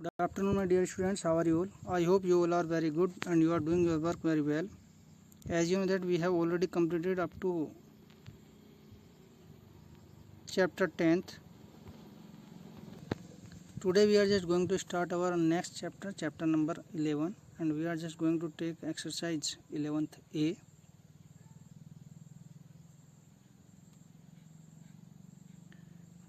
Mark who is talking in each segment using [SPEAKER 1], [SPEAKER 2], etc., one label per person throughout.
[SPEAKER 1] Good afternoon, my dear students. How are you all? I hope you all are very good and you are doing your work very well. As you know that we have already completed up to chapter 10th. Today we are just going to start our next chapter, chapter number 11, and we are just going to take exercise 11th A.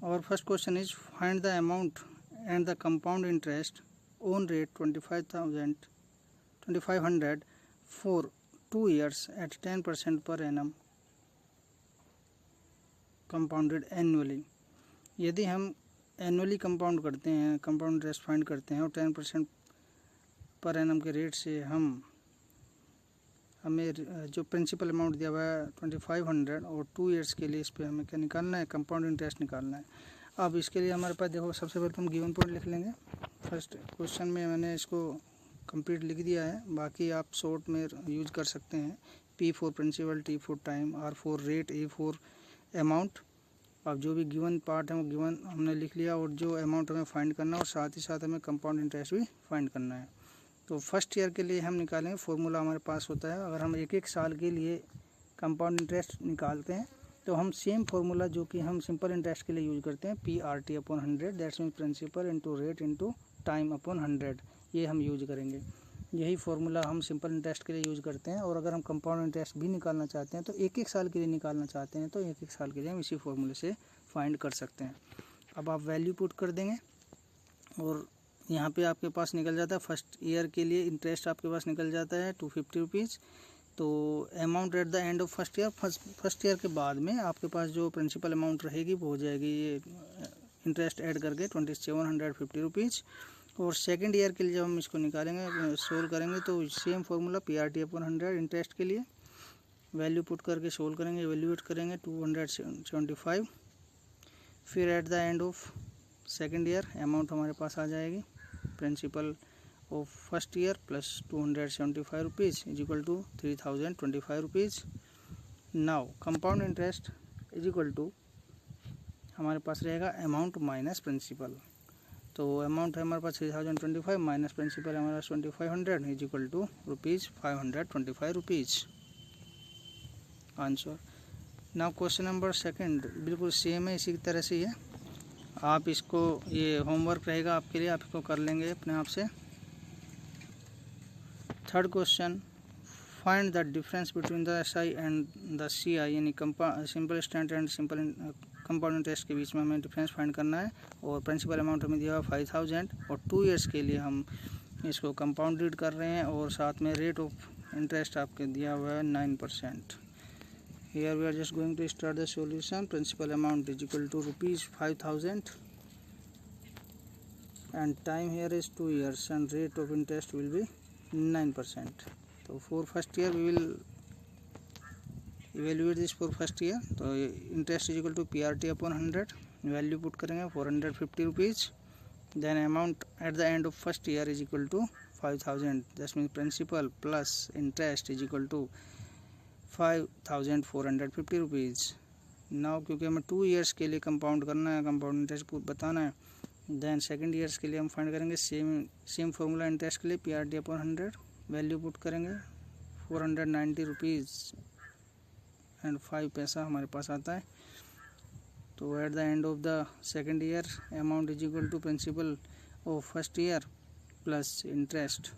[SPEAKER 1] Our first question is find the amount and the compound interest on rate 2500 for 2 years at 10% per annum compounded annually. यदि हम annually compound करते हैं, compound interest find करते हैं और 10% per annum के rate से हमें जो प्रिंसिपल अमाउंट दिया हुआ है 2500 और 2 इयर्स के लिए इस पर हमें क्या निकालना है, कंपाउंड इंटरेस्ट निकालना है। अब इसके लिए हमारे पास देखो सबसे पहले हम गिवन पॉइंट लिख लेंगे। फर्स्ट क्वेश्चन में मैंने इसको कंप्लीट लिख दिया है, बाकी आप शॉर्ट में यूज कर सकते हैं। P for principal, T for time, R for rate, A for amount. अब जो भी गिवन पार्ट है वो गिवन हमने लिख लिया और जो अमाउंट हमें फाइंड करना है और साथ ही साथ हमें कंपाउंड इंटरेस्ट भी फाइंड करना है। तो फर्स्ट ईयर के लिए हम निकालेंगे, फार्मूला हमारे पास होता है। अगर हम एक साल के लिए कंपाउंड इंटरेस्ट निकालते हैं तो हम सेम फार्मूला जो कि हम सिंपल इंटरेस्ट के लिए यूज करते हैं, PRT upon 100, that's mean principal into rate into time upon 100, ये हम यूज करेंगे। यही फार्मूला हम सिंपल इंटरेस्ट के लिए यूज करते हैं। और अगर हम कंपाउंड इंटरेस्ट भी निकालना चाहते हैं तो एक साल के लिए निकालना चाहते हैं तो एक साल के लिए हम इसी फार्मूले से फाइंड कर सकते हैं। अब आप वैल्यू पुट कर देंगे और यहाँ पे आपके पास निकल जाता है फर्स्ट ईयर के लिए इंटरेस्ट आपके पास निकल जाता है 250 रुपीज़। तो amount at the end of first year, first year के बाद में आपके पास जो प्रिंसिपल अमाउंट रहेगी वो हो जाएगी ये इंटरेस्ट ऐड करके 2750 रुपीज़। और सेकेंड ईयर के लिए जब हम इसको निकालेंगे, सोल्व करेंगे तो same formula PRT upon 100 interest के लिए वैल्यू पुट करके सोल्व करेंगे, एवेल्यूएट करेंगे 275। फिर at the end of second year amount हमारे पास आ जाएगी principal of first year plus 275 rupees is equal to 3025 rupees. Now compound interest is equal to हमारे पास रहेगा अमाउंट माइनस प्रिंसिपल। तो अमाउंट है हमारे पास 3025 माइनस प्रिंसिपल हमारे पास 2500 is equal to ₹525 rupees. Answer. Now question number second बिल्कुल सेम है, इसी तरह से ही है। आप इसको, ये होमवर्क रहेगा आपके लिए, आप इसको कर लेंगे अपने आप से। Third question, find the difference between the SI and the CI, यानी simple standard and simple compound interest के बीच में हमें डिफरेंस फाइंड करना है। और प्रिंसिपल अमाउंट हमें दिया हुआ 5000 और 2 इयर्स के लिए हम इसको कंपाउंडेड कर रहे हैं और साथ में रेट ऑफ इंटरेस्ट आपके दिया हुआ है 9%। Here we are just going to start the solution. Principal amount is equal to ₹5000 and time here is 2 years and rate of interest will be 9%. So for first year we will evaluate this for first year. तो interest is equal to PRT upon 100, value put करेंगे 450 rupees. Then amount at the end of first year is equal to 5000, that means principal plus interest is equal to 5450 rupees. Now क्योंकि हमें 2 years के लिए compound करना है, compound interest बताना है, then second years के लिए हम फाइंड करेंगे सेम फार्मूला इंटरेस्ट के लिए PRT अपॉन 100, वैल्यू पुट करेंगे 490 रुपीज़ एंड 5 पैसा हमारे पास आता है। तो at the end of the second year amount is equal to principal of first year plus interest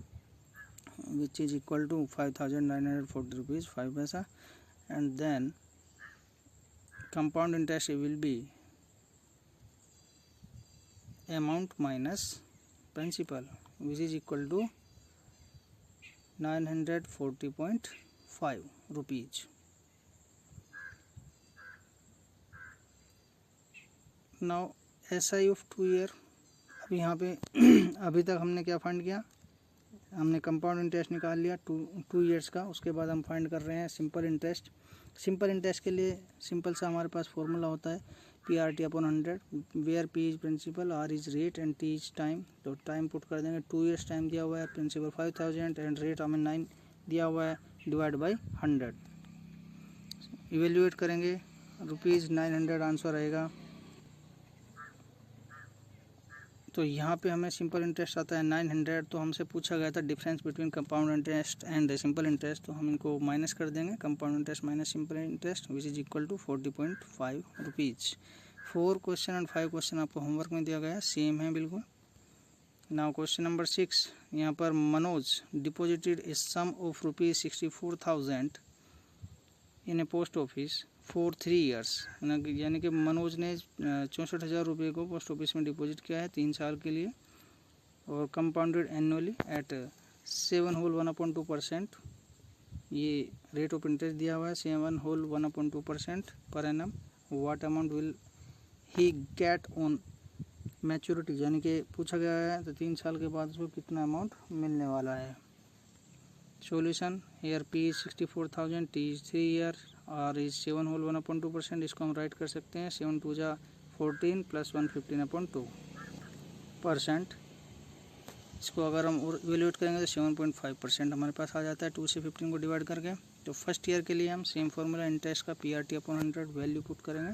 [SPEAKER 1] which is equal to 5940 rupees 5 paisa, and then compound interest will be amount minus principal which is equal to 940.5 rupees. Now SI of 2 year, अब यहाँ पे अभी तक हमने क्या find किया, हमने compound interest निकाल लिया 2 इयर्स का। उसके बाद हम फाइंड कर रहे हैं सिंपल इंटरेस्ट। सिंपल इंटरेस्ट के लिए सिंपल सा हमारे पास फॉर्मूला होता है PRT upon 100, where P is principal, R is rate and T is time. तो टाइम पुट कर देंगे, 2 इयर्स टाइम दिया हुआ है, प्रिंसिपल 5000 एंड रेट हमें 9 दिया हुआ है, डिवाइड बाई 100। इवेल्यूएट करेंगे ₹900, आंसर रहेगा तो यहाँ पे हमें सिंपल इंटरेस्ट आता है 900। तो हमसे पूछा गया था difference between compound interest and simple interest, तो हम इनको माइनस कर देंगे, compound interest minus simple interest which is equal to 40.5 rupees. 4 question and 5 question आपको होमवर्क में दिया गया है, सेम है बिल्कुल। नाउ क्वेश्चन नंबर 6, यहाँ पर Manoj deposited a sum of ₹64,000 in a post office for 3 years, यानी कि मनोज ने 64,000 रुपये को पोस्ट ऑफिस में डिपॉजिट किया है 3 साल के लिए, और कंपाउंडेड एनुअली एट 7/1/2%। ये रेट ऑफ इंटरेस्ट दिया हुआ है 7/1/2% per annum. What amount will he get on maturity, यानी कि पूछा गया है तो 3 साल के बाद उसको कितना अमाउंट मिलने वाला है। Solution, here P is 64,000, T is 3 year, R is 7/1/2%। इसको हम राइट कर सकते हैं 7 2 जा 14 + 1 15/2%। इसको अगर हम इवेल्यूएट करेंगे तो 7.5% हमारे पास आ जाता है 2 से 15 को डिवाइड करके। तो फर्स्ट ईयर के लिए हम सेम फार्मूला इंटरेस्ट का PRT/100 वैल्यू पुट करेंगे,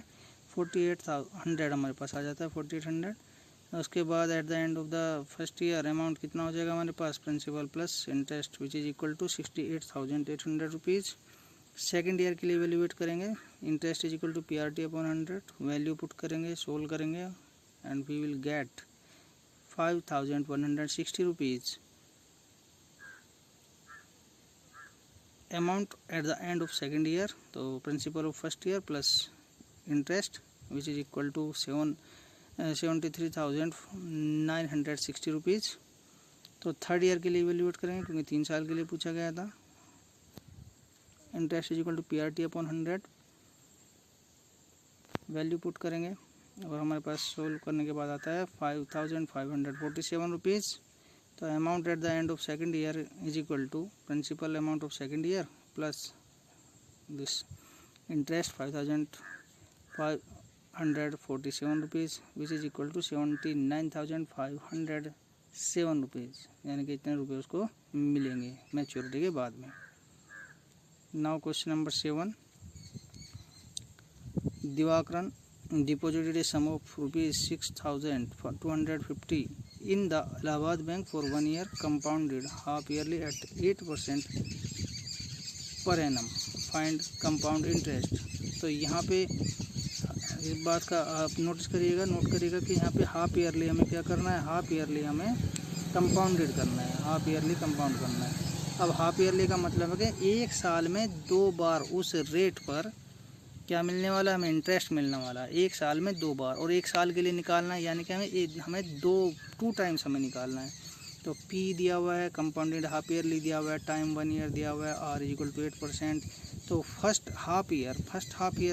[SPEAKER 1] 4800 हमारे पास आ जाता है 4800। उसके बाद at the end of the first year amount कितना हो जाएगा हमारे पास, principal plus interest which is equal to 68,800 rupees. Second year के लिए वैल्यूएट करेंगे, interest is equal to PRT/100 value put करेंगे, सोल्व करेंगे and we will get 5,160 rupees. Amount at the end of second year, तो principal of first year plus interest which is equal to 73,960 rupees. तो third year के लिए evaluate करेंगे क्योंकि 3 साल के लिए पूछा गया था। Interest is equal to PRT/100 value put करेंगे और हमारे पास सोल्व करने के बाद आता है 5,547 रुपीज़। तो amount at the end of second year is equal to principal amount of second year plus this interest 5,547 rupees which is equal to 79,507 rupees, यानी कि इतने रुपये उसको मिलेंगे मैच्योरिटी के बाद में। Now question number 7, Diwakaran deposited a sum of ₹6,250 in the Allahabad bank for 1 year compounded half yearly at 8% per annum, find compound interest. तो यहाँ पे इस बात का आप नोट करिएगा कि यहाँ पे हाफ ईयरली हमें क्या करना है, हाफ ईयरली हमें कंपाउंडेड करना है, हाफ ईयरली कंपाउंड करना है। अब हाफ ईयरली का मतलब है कि 1 साल में 2 बार उस रेट पर क्या मिलने वाला है, हमें इंटरेस्ट मिलने वाला है 1 साल में 2 बार, और 1 साल के लिए निकालना है, यानी कि हमें 2 टाइम्स हमें निकालना है। तो P दिया हुआ है, कंपाउंडेड हाफ ईयरली दिया हुआ है, टाइम 1 year दिया हुआ है, R इज इक्वल टू 8%। तो फर्स्ट हाफ ईयर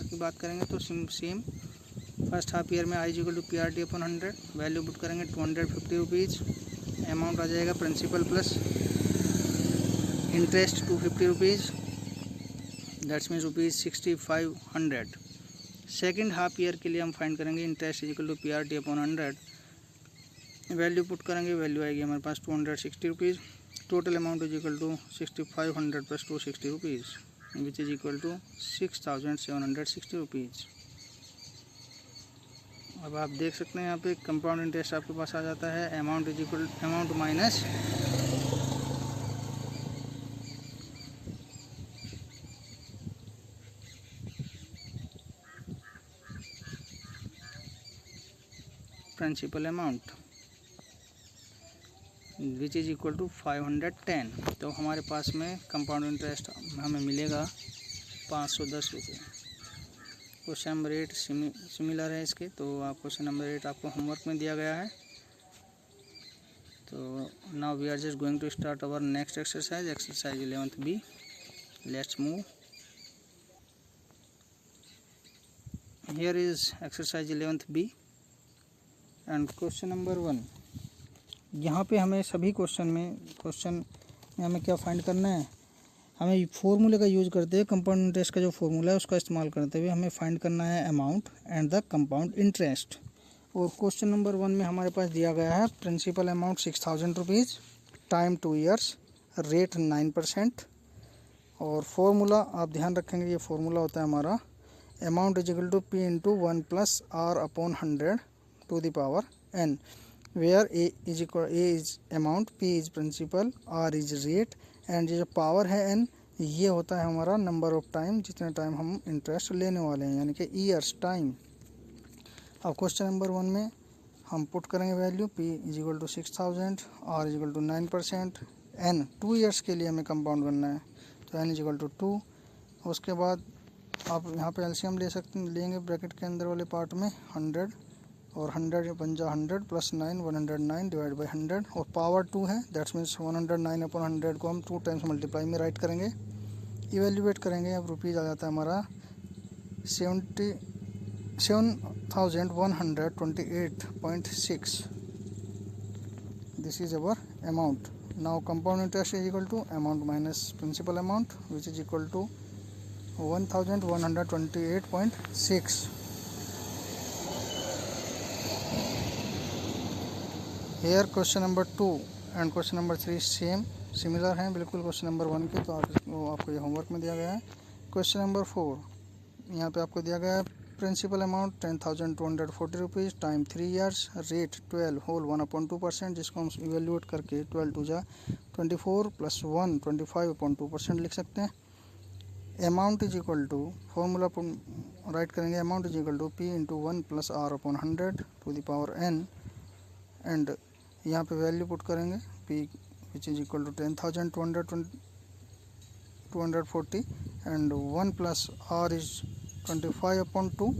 [SPEAKER 1] की बात करेंगे तो सेम फर्स्ट हाफ ईयर में I is equal to PRT/100 value put करेंगे 250 रुपीज़। अमाउंट आ जाएगा principal plus interest 250 rupees, that's means ₹6500। Second half year के लिए हम फाइंड करेंगे interest is equal to PRT/100 value put करेंगे, वैल्यू आएगी हमारे पास 260 rupees. Total amount is equal to 6500 plus 260 rupees which is equal to 6,760 rupees. अब आप देख सकते हैं यहाँ पे कंपाउंड इंटरेस्ट आपके पास आ जाता है, amount is equal amount minus principal amount which is equal to 510। तो हमारे पास में कंपाउंड इंटरेस्ट हमें मिलेगा 510 रुपये। क्वेश्चन नंबर 8 सिमिलर है इसके, तो आप क्वेश्चन नंबर 8 आपको होमवर्क में दिया गया है। तो now we are just going to start our next exercise 11th B। Let's move. Here is exercise 11th B and question number 1। यहाँ पे हमें सभी क्वेश्चन में हमें क्या फाइंड करना है, हमें फॉर्मूले का यूज़ करते हुए कंपाउंड इंटरेस्ट का जो फॉर्मूला है उसका इस्तेमाल करते हुए हमें फाइंड करना है amount and the compound interest. और क्वेश्चन नंबर 1 में हमारे पास दिया गया है principal amount 6,000 rupees, time 2 years, rate 9%। और फॉर्मूला आप ध्यान रखेंगे, ये फॉर्मूला होता है हमारा amount is equal to P × 1 + R/100 to the power n। Where a is amount, p is principal, r is rate and ये जो पावर है एन ये होता है हमारा नंबर ऑफ टाइम, जितने टाइम हम इंटरेस्ट लेने वाले हैं, यानी कि ईयर्स टाइम। अब क्वेश्चन नंबर 1 में हम पुट करेंगे value p is equal to 6000, r is equal to 9%, n 2 years के लिए हमें कंपाउंड करना है तो n इज इक्वल टू 2। उसके बाद आप यहाँ पे एलसीएम लेंगे ब्रैकेट के अंदर वाले पार्ट में 100 और 100 बन जा 100 प्लस 9 109 डिवाइड बाई 100 और पावर 2 है, दैट्स मीन्स 109 अपॉन 100 को हम 2 टाइम्स मल्टीप्लाई में राइट करेंगे, इवेल्यूएट करेंगे। अब रुपीज़ आ जाता है हमारा 7128.6। This is our amount. Now compound interest is equal to amount minus principal amount which is equal to 1128.6। Here question number 2 and question number 3 similar हैं बिल्कुल क्वेश्चन नंबर 1 के, तो आपको ये होमवर्क में दिया गया है। क्वेश्चन नंबर 4 यहाँ पे आपको दिया गया है principal amount 10,240 rupees time 3 years, rate 12 whole 1/2%, जिसको हम इवेल्यूएट करके 12 टू जा 24 प्लस 1 25/2% लिख सकते हैं। Amount is equal to formula write करेंगे, amount is equal to p into 1 plus r upon 100 to the power n and यहाँ पे वैल्यू पुट करेंगे p which is equal to 10,240 and 1 plus r is 25/2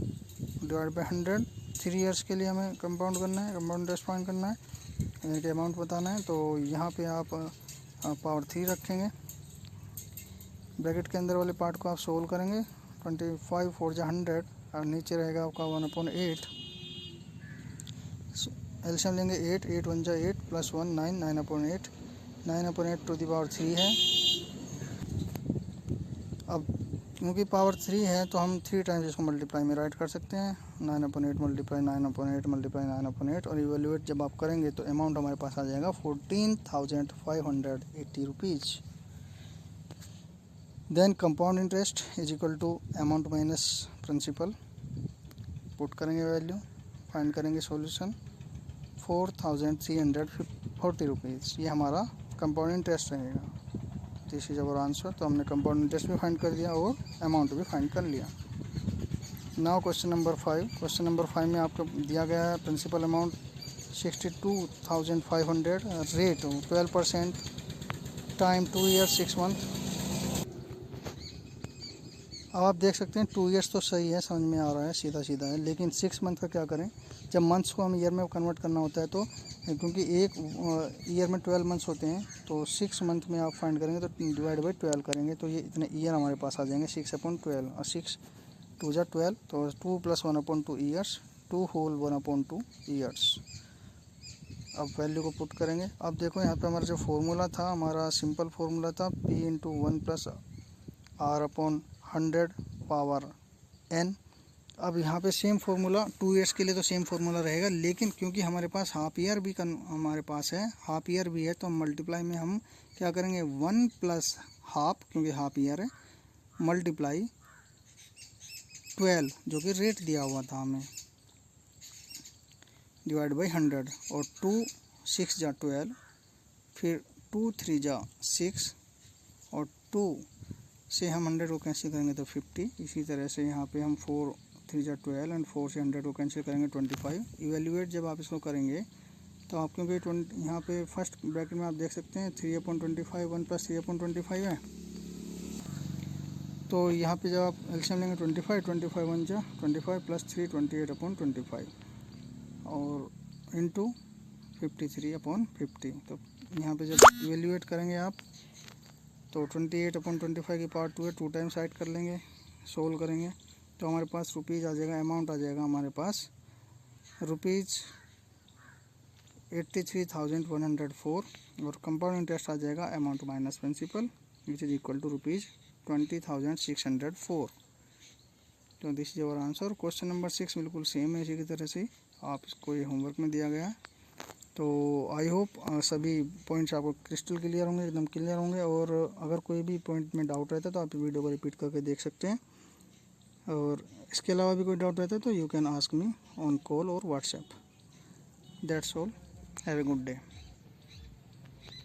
[SPEAKER 1] divide by 100। 3 years के लिए हमें compound करना है, compound interest find करना है, यानी कि अमाउंट बताना है। तो यहाँ पे आप पावर 3 रखेंगे, ब्रैकेट के अंदर वाले पार्ट को आप सोल्व करेंगे, 25 4 जा 100 और नीचे रहेगा आपका 1/8। एलसीएम लेंगे 8 8 1 जा 8 प्लस 1 9 9/8, 9/8 टू द पावर 3 है। अब क्योंकि पावर 3 है तो हम 3 टाइम्स इसको मल्टीप्लाई में राइट कर सकते हैं, 9/8 मल्टीप्लाई 9/8 मल्टीप्लाई 9/8 और इवेल्यूएट जब आप करेंगे तो अमाउंट हमारे पास आ जाएगा 14,580 rupees. Then compound interest is equal to amount minus principal, put करेंगे वैल्यू, फाइंड करेंगे सॉल्यूशन 4,340 रुपीज़, ये हमारा कंपाउंड इंटरेस्ट रहेगा। This is our answer. तो हमने कंपाउंड इंटरेस्ट भी फाइंड कर लिया और अमाउंट भी फाइंड कर लिया। Now question number 5। Question number 5 में आपको दिया गया है principal amount 62,500, rate 12%, time 2 years 6 month. अब आप देख सकते हैं 2 ईयर्स तो सही है, समझ में आ रहा है, सीधा सीधा है, लेकिन 6 मंथ का क्या करें। जब मंथ्स को हम ईयर में कन्वर्ट करना होता है तो क्योंकि एक ईयर में 12 मंथ्स होते हैं तो 6 मंथ में आप फाइंड करेंगे तो डिवाइड बाई 12 करेंगे तो ये इतने ईयर हमारे पास आ जाएंगे 6/12 और 6 2 जा 12 तो 2 प्लस 1/2 ईयर्स, 2 होल 1/2 ईयर्स। अब वैल्यू को पुट करेंगे। अब देखो यहाँ पे हमारा जो फार्मूला था, हमारा सिंपल फार्मूला था p into 1 plus r upon 100 power n। अब यहाँ पे सेम फार्मूला 2 ईयर्स के लिए तो सेम फार्मूला रहेगा, लेकिन क्योंकि हमारे पास हाफ ईयर भी हमारे पास है, हाफ ईयर भी है, तो मल्टीप्लाई में हम क्या करेंगे 1 प्लस हाफ, क्योंकि हाफ ईयर है, मल्टीप्लाई 12 जो कि रेट दिया हुआ था हमें, डिवाइड बाई 100 और 2 6 जा 12, फिर 2 3 जा 6 और 2 से हम 100 को कैंसिल करेंगे तो 50। इसी तरह से यहाँ पे हम 4 3 जा 12 एंड 4 से 100 को कैंसिल करेंगे 25। इवेल्यूएट जब आप इसको करेंगे तो आप क्योंकि यहाँ पे फर्स्ट ब्रैकेट में आप देख सकते हैं 3/25 1 प्लस 3/25 है, तो यहाँ पे जब आप एलसीएम लेंगे 25 1 जा 25 प्लस 3 28/25 और इंटू 53/50। तो यहाँ पे जब इवेल्यूएट करेंगे आप तो 28/25 की पावर 2 है, 2 टाइम्स ऐड कर लेंगे, सोल्व करेंगे तो हमारे पास रुपीज़ आ जाएगा, अमाउंट आ जाएगा हमारे पास रुपीज़ 83,104 और कंपाउंड इंटरेस्ट आ जाएगा amount minus principal which is equal to rupees 20,604। तो this is our answer. Question number 6 बिल्कुल सेम है, इसी की तरह से आप इसको ये होमवर्क में दिया गया है। तो आई होप सभी पॉइंट्स आपको क्रिस्टल क्लियर होंगे, एकदम क्लियर होंगे, और अगर कोई भी पॉइंट में डाउट रहता है तो आप वीडियो को रिपीट करके देख सकते हैं, और इसके अलावा भी कोई डाउट रहता है तो you can ask me on call और WhatsApp. That's all. Have a good day.